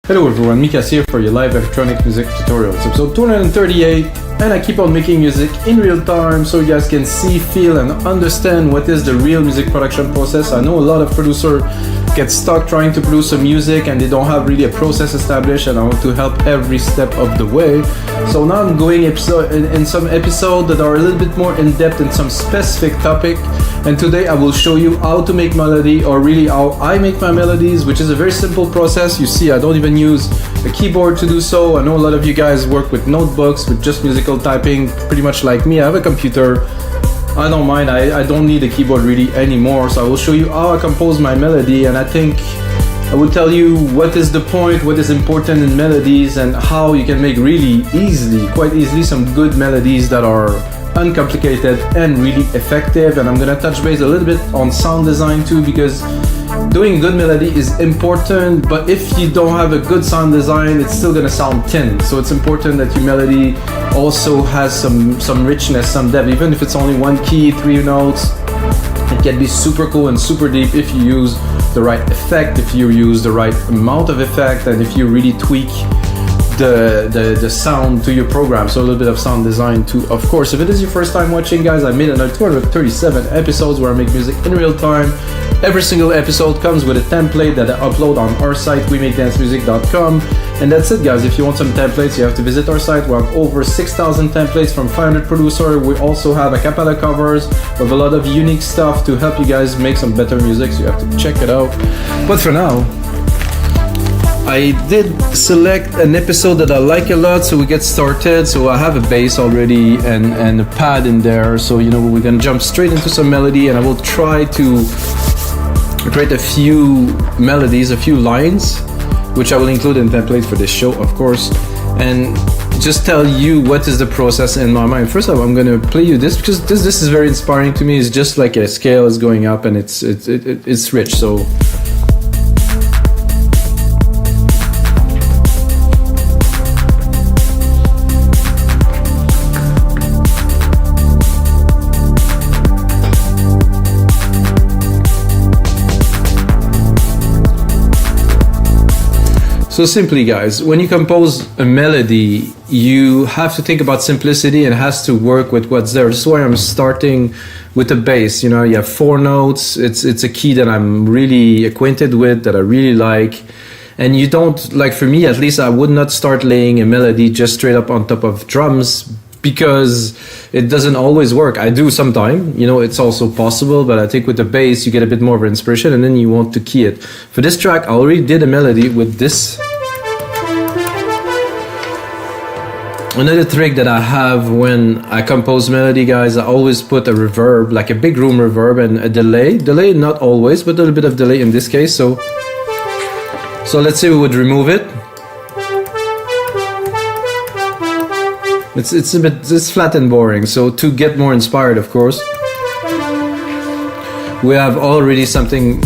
Hello everyone, Mikas here for your live electronic music tutorials. It's episode 238, and I keep on making music in real time so you guys can see, feel and understand what is the real music production process. I know a lot of producers get stuck trying to produce some music and they don't have really a process established, and I want to help every step of the way. So now I'm going in some episodes that are a little bit more in depth in some specific topic, and today I will show you how to make melody, or really how I make my melodies, which is a very simple process. You see, I don't even use a keyboard to do so. I know a lot of you guys work with notebooks, with just musical typing, pretty much like me. I have a computer. I don't mind, I don't need a keyboard really anymore. So I will show you how I compose my melody, and I think I will tell you what is the point, what is important in melodies, and how you can make really easily, quite easily, some good melodies that are uncomplicated and really effective. And I'm gonna touch base a little bit on sound design too, because doing good melody is important, but if you don't have a good sound design, it's still gonna sound thin. So it's important that your melody also has some richness, some depth. Even if it's only one key, 3 notes, it can be super cool and super deep if you use the right effect, if you use the right amount of effect, and if you really tweak the sound to your program. So a little bit of sound design too, of course. If it is your first time watching, guys, I made another 237 episodes where I make music in real time. Every single episode comes with a template that I upload on our site, wemakedancemusic.com. And that's it, guys. If you want some templates, you have to visit our site. We have over 6,000 templates from 500 producers. We also have a cappella covers with a lot of unique stuff to help you guys make some better music, so you have to check it out. But for now, I did select an episode that I like a lot, so we get started. So I have a bass already and a pad in there, so you know we're gonna jump straight into some melody, and I will try to create a few melodies, a few lines, which I will include in template for this show, of course, and just tell you what is the process in my mind. First of all, I'm gonna play you this because this is very inspiring to me. It's just like a scale is going up, and it's rich. So. So simply, guys, when you compose a melody, you have to think about simplicity and it has to work with what's there. This is why I'm starting with the bass. You know, you have 4 notes. It's a key that I'm really acquainted with, that I really like. And you don't, like for me at least, I would not start laying a melody just straight up on top of drums, because it doesn't always work. I do sometime, you know, it's also possible, but I think with the bass you get a bit more of an inspiration and then you want to key it. For this track, I already did a melody with this. Another trick that I have when I compose melody, guys, I always put a reverb, like a big room reverb, and a delay. Delay, not always, but a little bit of delay in this case. So let's say we would remove it. It's flat and boring. So to get more inspired, of course, we have already something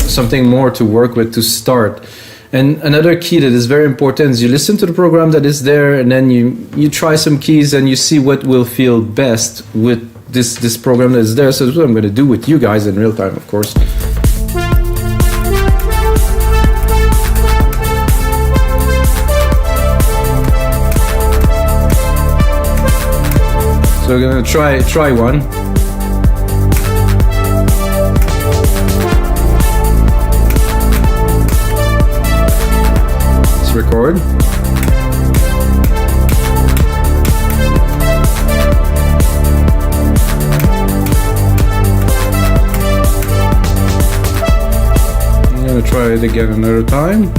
more to work with to start. And another key that is very important is you listen to the program that is there, and then you try some keys and you see what will feel best with this program that is there. So that's what I'm going to do with you guys in real time, of course. So we're gonna try one. Let's record. I'm gonna try it again another time.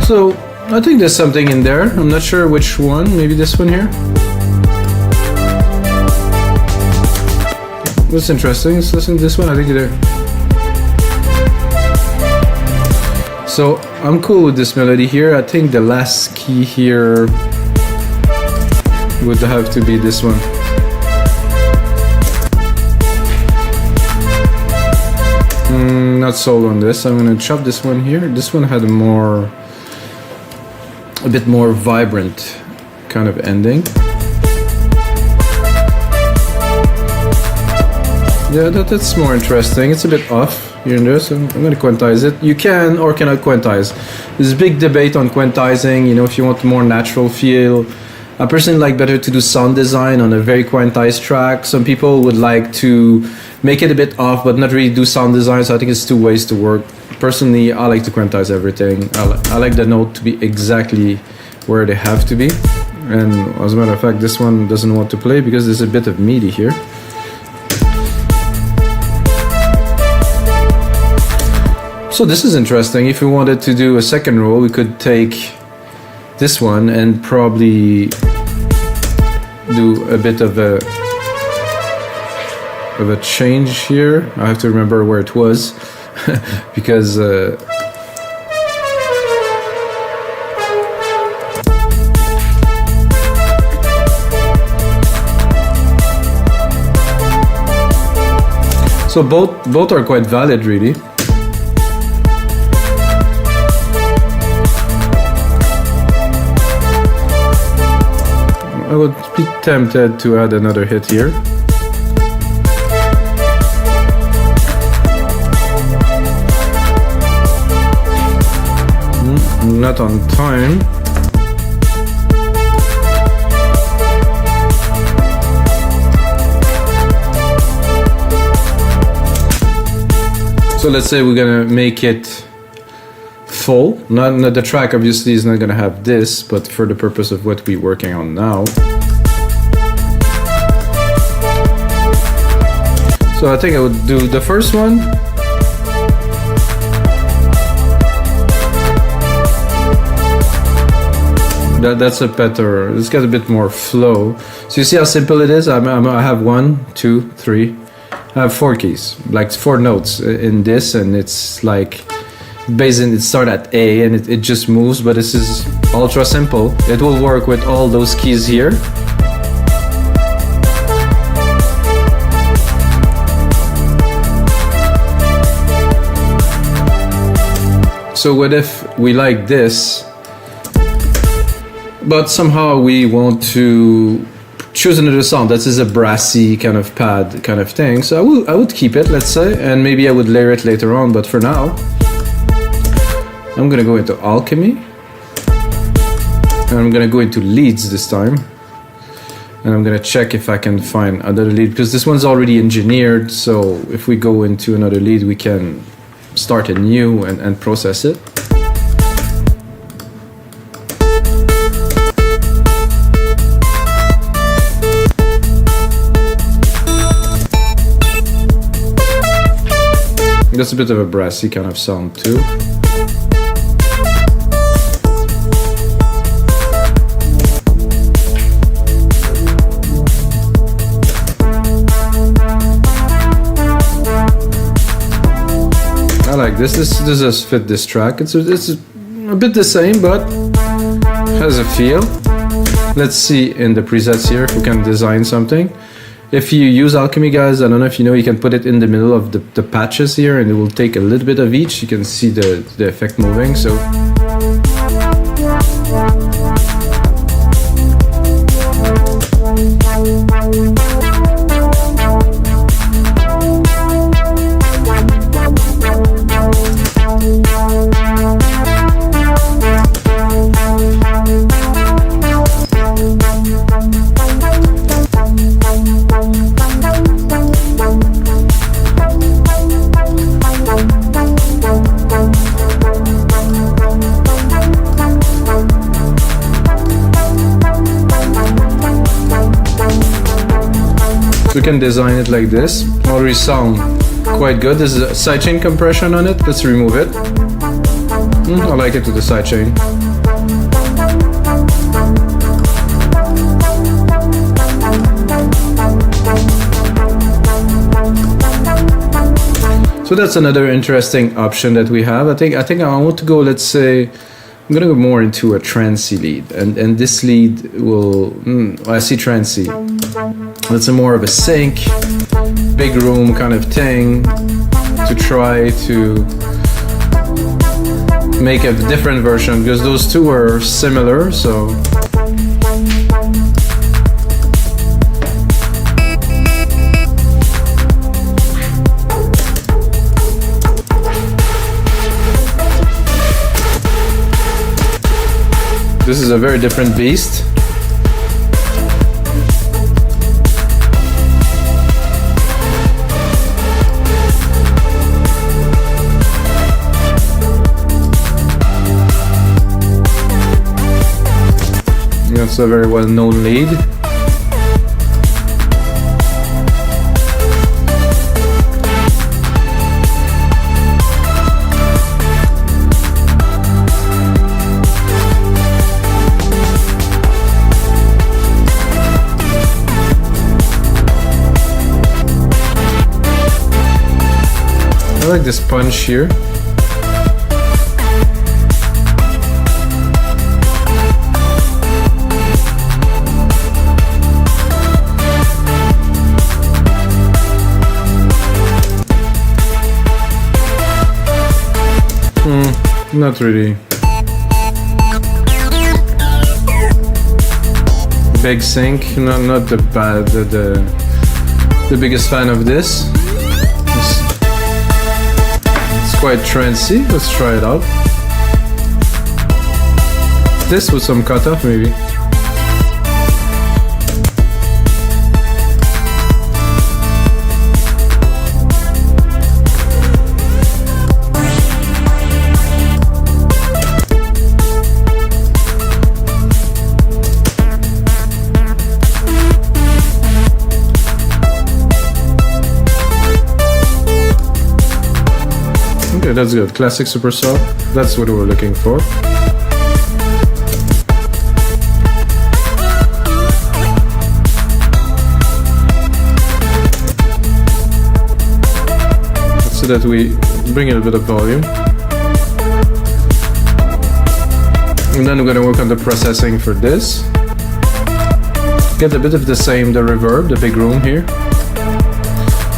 So I think there's something in there. I'm not sure which one. Maybe this one here. That's interesting. Let's listen to this one. I think there. So I'm cool with this melody here. I think the last key here would have to be this one. Not sold on this. I'm gonna chop this one here. This one had a bit more vibrant kind of ending. Yeah, that's more interesting. It's a bit off here and there, so I'm going to quantize it. You can or cannot quantize. There's a big debate on quantizing, you know, if you want a more natural feel. I personally like better to do sound design on a very quantized track. Some people would like to make it a bit off, but not really do sound design, so I think it's two ways to work. Personally, I like to quantize everything. I like the note to be exactly where they have to be. And as a matter of fact, this one doesn't want to play because there's a bit of MIDI here. So this is interesting. If we wanted to do a second roll, we could take this one and probably do a bit of a change here. I have to remember where it was because so both are quite valid, really. I would be tempted to add another hit here. Not on time. So let's say we're gonna make it full. Not the track obviously is not gonna have this, but for the purpose of what we're working on now. So I think I would do the first one. That's a better, it's got a bit more flow. So you see how simple it is? I have 1, 2, 3. I have 4 keys, like 4 notes in this, and it's like it starts at A and it just moves, but this is ultra simple. It will work with all those keys here. So what if we like this, but somehow we want to choose another sound that is a brassy kind of pad kind of thing? So I would keep it, let's say, and maybe I would layer it later on, but for now I'm gonna go into alchemy, and I'm gonna go into leads this time, and I'm gonna check if I can find another lead, because this one's already engineered. So if we go into another lead, we can start a new and process it. That's a bit of a brassy kind of sound too. I like this. This does fit this track. It's a bit the same, but has a feel. Let's see in the presets here if we can design something. If you use Alchemy, guys, I don't know if you know, you can put it in the middle of the patches here, and it will take a little bit of each. You can see the effect moving. So we can design it like this. Already sound quite good. There's a sidechain compression on it. Let's remove it. I like it with the sidechain. So that's another interesting option that we have. I think I want to go, let's say, I'm gonna go more into a trancey lead, and this lead will, I see trancey. It's a more of a sync, big room kind of thing, to try to make a different version, because those two are similar. So This is a very different beast. That's a very well-known lead. I like this punch here. Not really. Big sync, not the bad, the biggest fan of this. It's quite trancy. Let's try it out. This with some cutoff maybe. Okay, that's good. Classic super soft. That's what we were looking for. So that we bring in a bit of volume. And then we're going to work on the processing for this. Get a bit of the reverb, the big room here.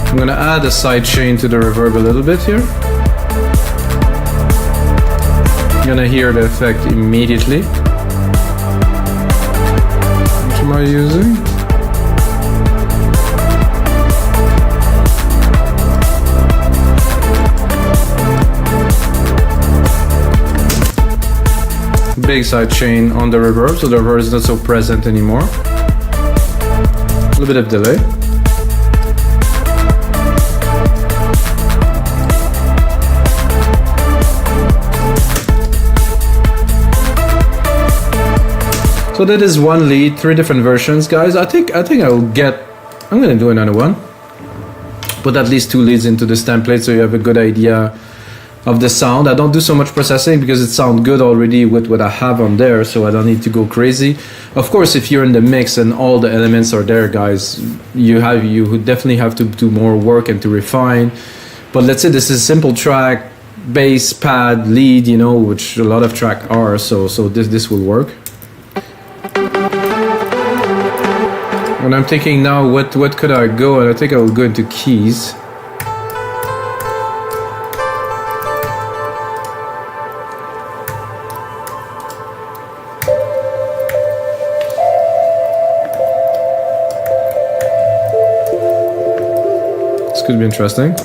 I'm going to add a side chain to the reverb a little bit here. You're gonna hear the effect immediately. What am I using? Big side chain on the reverb, so the reverb is not so present anymore. A little bit of delay. So that is one lead, 3 different versions, guys. I think I'm gonna do another one. Put at least 2 leads into this template so you have a good idea of the sound. I don't do so much processing because it sounds good already with what I have on there, so I don't need to go crazy. Of course, if you're in the mix and all the elements are there, guys, you would definitely have to do more work and to refine. But let's say this is a simple track, bass, pad, lead, you know, which a lot of tracks are, so this will work. And I'm thinking now, what could I go? And I think I will go into keys. This could be interesting.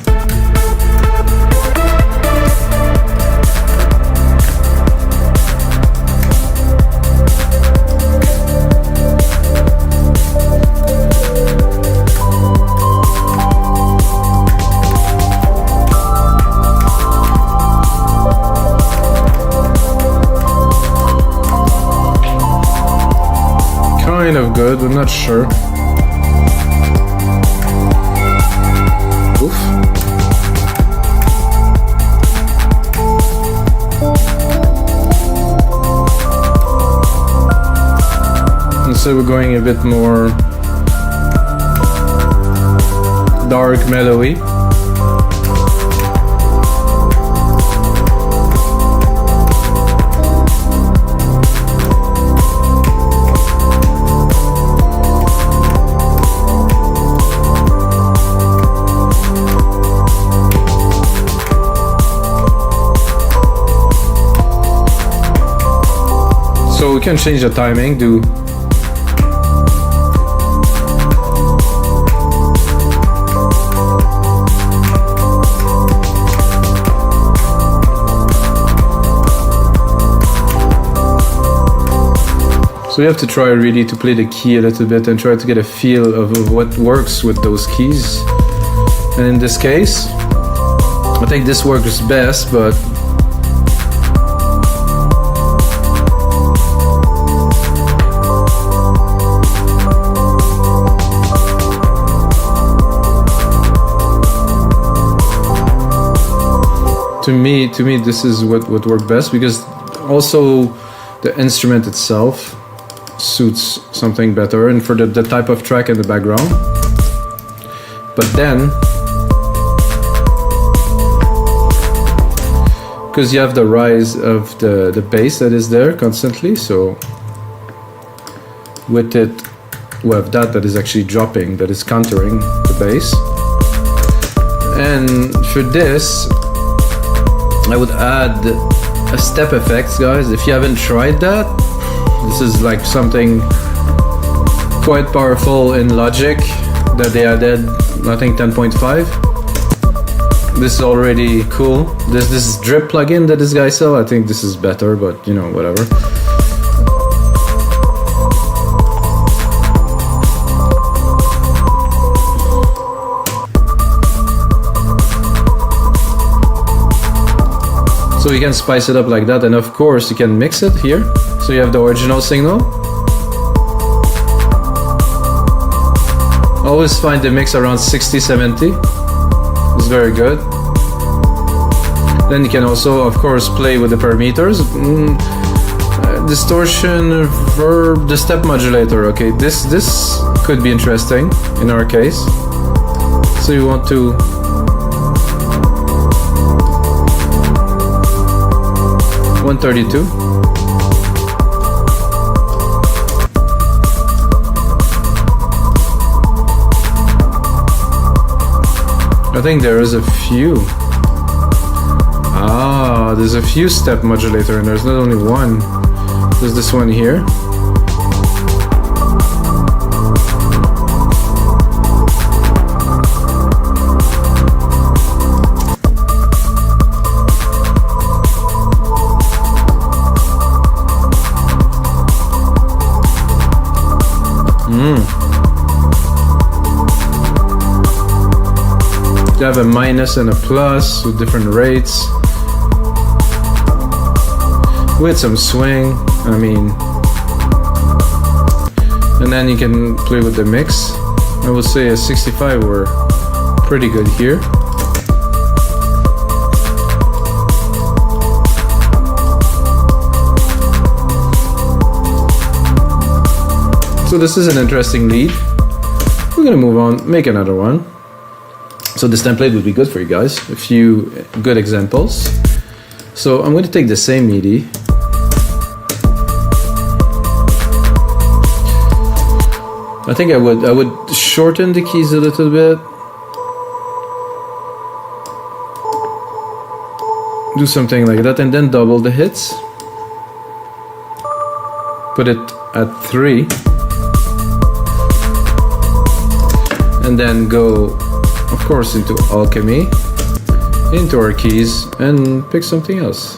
Kind of good, I'm not sure. Oof. And so we're going a bit more dark melody. So we can change the timing, do So you have to try really to play the key a little bit and try to get a feel of what works with those keys. And in this case, I think this works best, but to me this is what worked best, because also the instrument itself suits something better and for the type of track in the background. But then, because you have the rise of the bass that is there constantly, so with it we have that is actually dropping, that is countering the bass. And for this I would add a step effects, guys. If you haven't tried that, this is like something quite powerful in Logic that they added, I think 10.5. This is already cool. This drip plugin that this guy sell, I think this is better, but you know, whatever. So you can spice it up like that, and of course you can mix it here. So you have the original signal. Always find the mix around 60-70. It's very good. Then you can also, of course, play with the parameters. Distortion, verb, the step modulator. Okay, this could be interesting in our case. So you want to $132. I think there is a few. There's a few step modulator and there's not only one. There's this one here. You have a minus and a plus with different rates, with some swing, I mean, and then you can play with the mix. I would say a 65 were pretty good here. So this is an interesting lead. We're gonna move on, make another one. So this template would be good for you guys. A few good examples. So I'm going to take the same MIDI. I think I would shorten the keys a little bit. Do something like that, and then double the hits. Put it at 3. And then go, of course, into Alchemy, into our keys, and pick something else.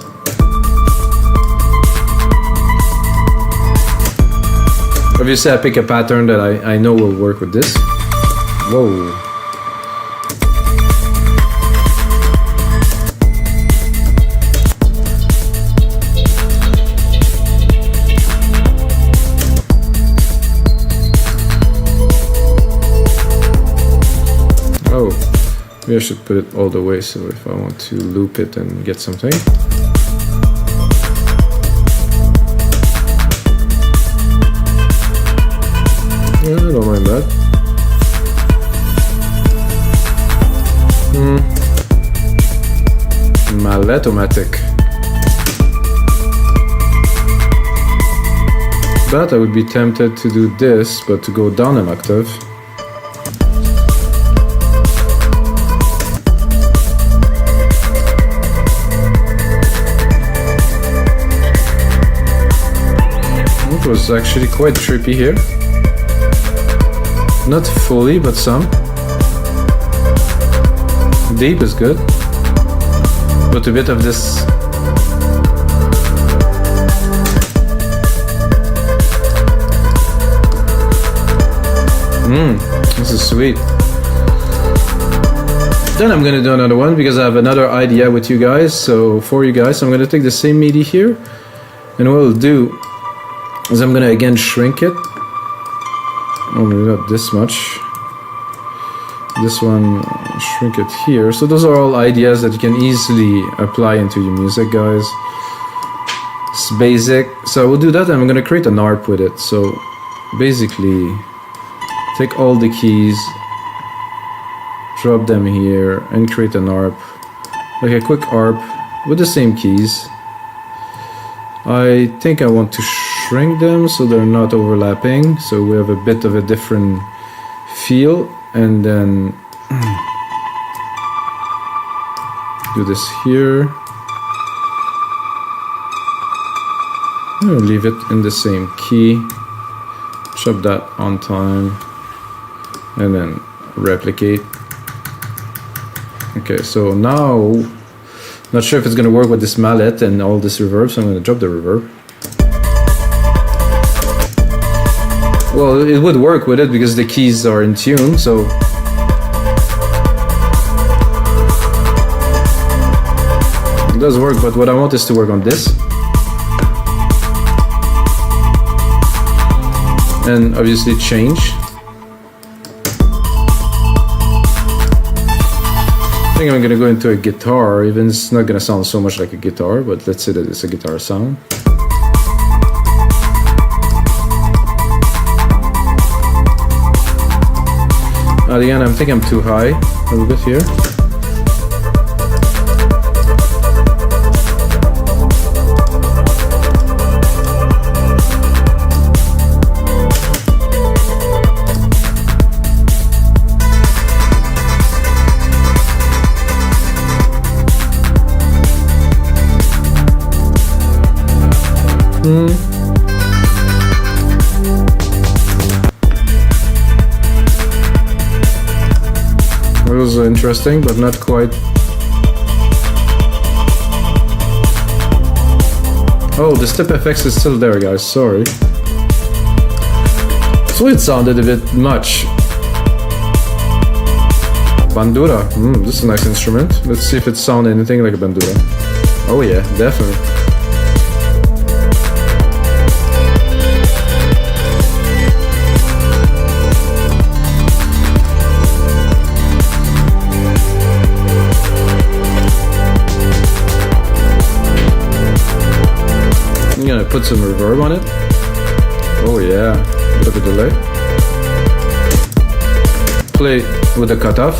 Obviously I pick a pattern that I know will work with this. Whoa. Maybe I should put it all the way, so if I want to loop it and get something. Yeah, I don't mind that. Maletomatic. But I would be tempted to do this, but to go down an octave. It was actually quite trippy here. Not fully, but some. Deep is good. But a bit of this This is sweet. Then I'm gonna do another one because I have another idea with you guys. So for you guys, I'm gonna take the same MIDI here, and what I'll do is I'm gonna again shrink it. Only not this much. This one, shrink it here. So those are all ideas that you can easily apply into your music, guys. It's basic. So we'll do that, and I'm gonna create an ARP with it. So basically, take all the keys, drop them here, and create an ARP, like a quick ARP with the same keys. I think I want to shrink them so they're not overlapping, so we have a bit of a different feel, and then do this here. I'll leave it in the same key, chop that on time, and then replicate. Okay, so now, not sure if it's gonna work with this mallet and all this reverb, so I'm gonna drop the reverb. Well, it would work with it because the keys are in tune, so. It does work, but what I want is to work on this. And obviously change. I think I'm gonna go into a guitar, even it's not gonna sound so much like a guitar, but let's say that it's a guitar sound. At the end, I think I'm too high a little bit here. It was interesting, but not quite. Oh, the step FX is still there, guys. Sorry. So it sounded a bit much. Bandura. This is a nice instrument. Let's see if it sounds anything like a bandura. Oh yeah, definitely. I'm gonna put some reverb on it. Oh yeah, bit of a delay. Play with the cutoff.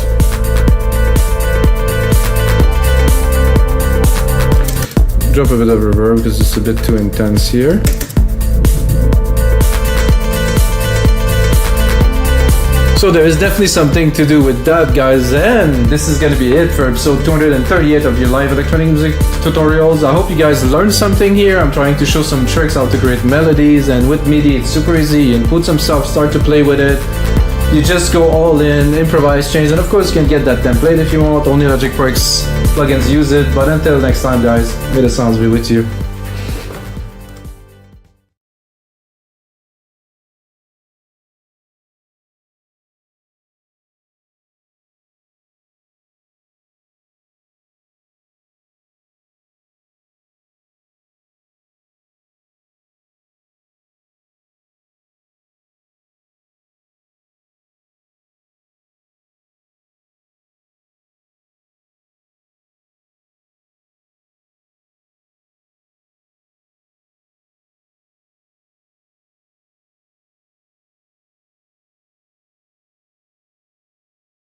Drop a bit of reverb because it's a bit too intense here. So there is definitely something to do with that, guys, and this is going to be it for episode 238 of your live electronic music tutorials. I hope you guys learned something here. I'm trying to show some tricks how to create melodies, and with MIDI it's super easy. You input some stuff, start to play with it. You just go all in, improvise, change, and of course you can get that template if you want. Only Logic Pro X plugins use it. But until next time, guys, may the sounds be with you.